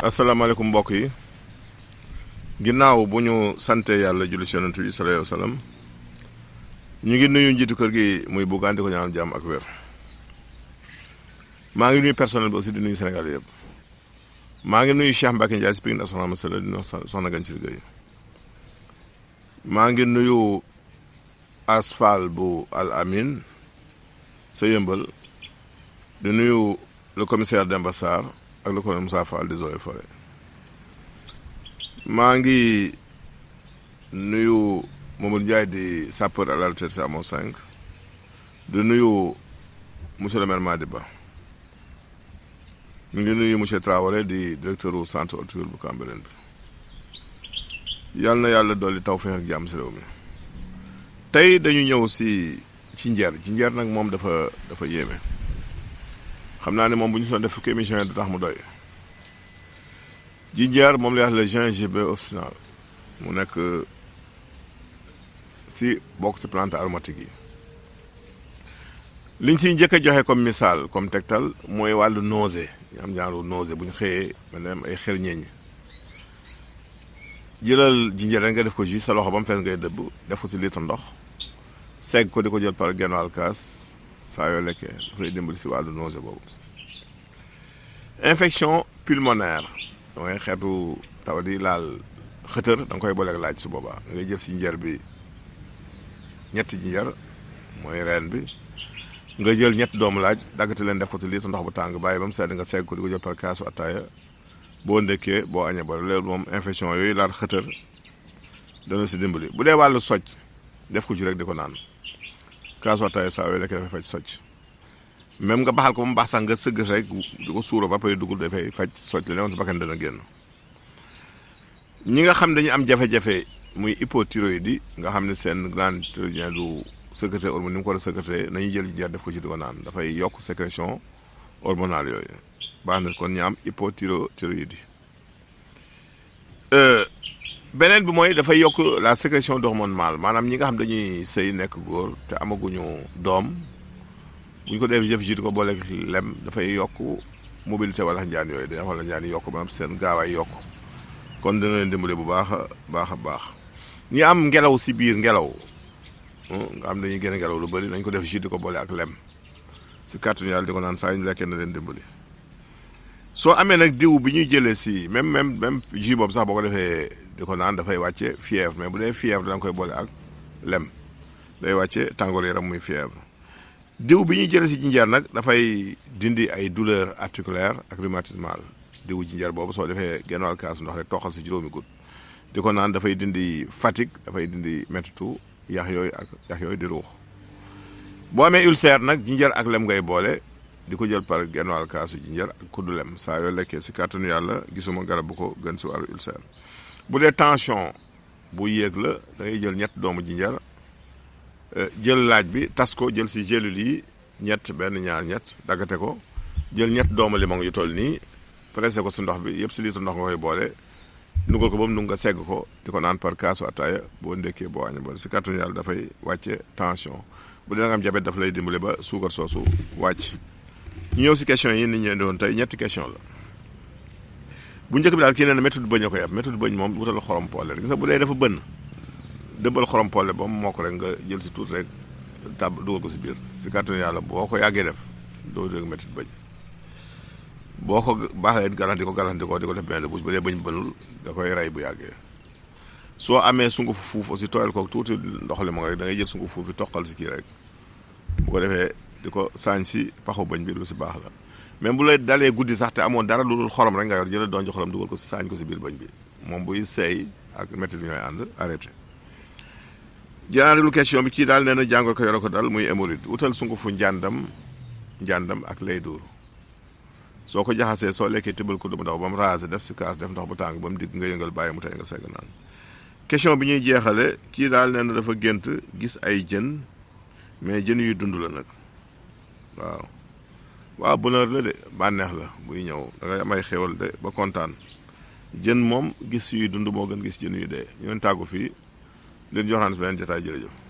asalaamaaleykum mbokk yi ginnaaw bu ñu sante yàlla julli ci yonent bi sallallahu alayhi wa sallam ñu ngi nuyu njiitu kër gi muy Bougane di ko ñaanal jàmm ak wér. maa ngi nuyu personnel bi aussi di nuyu Sénégal yëpp. maa ngi nuyu Cheikh Mbacke Ndiaye si Pikine ak Soxna Masala di nuyu Soxna Gagne ci liggéey. maa ngi nuyu Asfal bu Al Amin sa yëmbal di nuyu le commissaire Demba Sarr ak le colonel Moussa Fall des Eaux et Forêts. maa ngi nuyu Mamadou Ndiaye di sapeur à la retraite si amoo 5 di nuyu monsieur le maire Madiba mi ngi nuyu monsieur Traoré di directeur du centre horticole bu Cambérène bi yal na yàlla dolli tawfeex ak jàmm si réew mi. tey dañu ñëw ci Njeer nag moom dafa yéeme xam naa ne moom bu ñu soon def fukki émission du tax mu doy. Njeer moom la wax le gingembre officinal mu nekk si bokk si plante aromatique yi liñ siy njëkk a joxe comme misaal comme tegtal mooy wàllu nausée ñu am genre nausée bu ñu xëyee maanaam ay xel ñeeñ jëlal jinjeer rek nga def ko jus sa loxo ba mu fees ngay dëbb def ko si litre ndox segg ko di ko jël par genn wàll kaas saa yoo lekkee daf lay dimbali si wàllu nausée boobu. infection pulmonaire mooy xeetu taw di laal xëtër da nga koy booleeg laaj su boobaa ngay jël si jinjeer bi ñetti jinjeer mooy reen bi nga jël ñetti doomu laaj daggate leen def ko si litre ndox bu tàng bàyyi ba mu sedd nga segg ko di ko jël par kaasu attaaya boo ndëkkee boo añee ba léegi moom infection yooyu laal xëtër dana si dimbali. bu dee wàllu socc def ko ci rek di ko naan kaasu attaaya saa yooyu lekk dafay faj socc même nga baxal ko ba mu baax sax nga sëgg rek di ko suura ba pare dugul dafay faj socc la newoon si bakkan dana génn. ñi nga xam dañu am jafe-jafe muy hypothyroïde yi nga xam ne seen glande thyroïdienne du sécréter hormone ni mu ko war a sécréter nañu jël jinjeer def ko ci di ko naan dafay yokk sécrétion hormonale yooyu baax na kon ñu am hypothyroïde yi. beneen bi mooy dafay yokk la sécrétion d'hormone mâle maanaam ñi nga xam dañuy sëy nekk góor te amaguñu doom bu ñu ko def jëf ji di ko booleeg lem dafay yokk mobilité wala njaan yooyu day wala njaan yi yokk maanaam seen gaawaay yokk kon dina leen dimbale bu baax a baax. ñi am ngelaw si biir ngelaw nga xam dañuy génn ngelaw lu bëri nañ ko def jus di ko boole ak lem si kàttanu yàlla di ko naan saa yu ñu lekkee na leen dimbali. soo amee nag diw bi ñuy jëlee si même jus boobu sax boo ko defee di ko naan dafay wàcce fièvre mais bu dee fièvre da nga koy boole ak lem day wàcce tàngoor yaram muy fièvre. diw bi ñuy jëlee si jinjeer nag dafay dindi ay douleur articulaire ak rhumatismale diwu jinjeer boobu soo defee genn wàll kaas ndox rek toxal si juróomi goutte di ko naan dafay dindi fatigue dafay dindi mettitu yax yooyu di ruux. boo amee ulcère nag jinjeer ak lem ngay boole di ko jël par genn wàll kaasu jinjeer ak kuddu lem saa yoo lekkee si kàttanu yàlla gisuma garab bu ko gën si wàllu ulcère. bu dee tension bu yéeg la da ngay jël ñett doomu jinjeer jël laaj bi tas ko jël si gélule yi benn ñaar ñett daggate ko jël ñett doomu limon yu toll nii pressé ko si ndox bi yëpp si litre ndox nga koy boole nugal ko ba mu nu nga segg ko di ko naan par kaasu ataaya boo ndekkee boo añee boole si kàttanu yàlla dafay wàcce tension. bu dee nga am diabète daf lay dimbale ba suukar soosu wàcc. ñu ñëw si question yi nit ñi indi woon tey ñetti question la bu njëkk bi daal kii nee na méthode bëñ a ko yàpp méthode bëñ moom wutal xorom poole rek gis nga bu dee dafa bënn dëbbal xorom poole ba mu mokk rek nga jël si tuuti rek tab dugal ko si biir si kàttanu yàlla boo ko yàggee def doo dégg méthode bëñ boo ko baaxee garanti ko di ko def benn de bouche bu dee bëñ bënul da koy rey bu yàggee. soo amee sunguf fuuf aussi tooyal ko tuuti ndox li moom rek da ngay jël sunguf fuuf bi toqal si kii rek bu ko defee di ko saañ si paxu bëñ bi lu si baax la. même bu lay dalee guddi sax te amoon dara lu dul xorom rek nga yor jëlee doon xorom dugal ko si saañ ko si biir bëñ bi moom buy seey ak métti ñooy ànd arrêté. jaareelu question bi kii daal nee na jàngoro ko yore ko dal muy hémorroïde wutal sungufu njàndam njàndam ak lay duur soo ko jaxasee soo lekkee tibal ko du mu daw ba mu raase def si kaas def ndox bu tàng ba mu digg nga yëngal bàyyi mu tey nga segg naan. question bi ñuy jeexale kii daal nee na dafa gént gis ay jën mais jën yuy dund la nag waaw bonheur la de bànneex la buy ñëw da ngay am ay xéwal de ba kontaan jën moom gis yuy dund moo gën gis jën yu dee ñu leen tàggu fii leen joxaan si beneen jotaay jërëjëf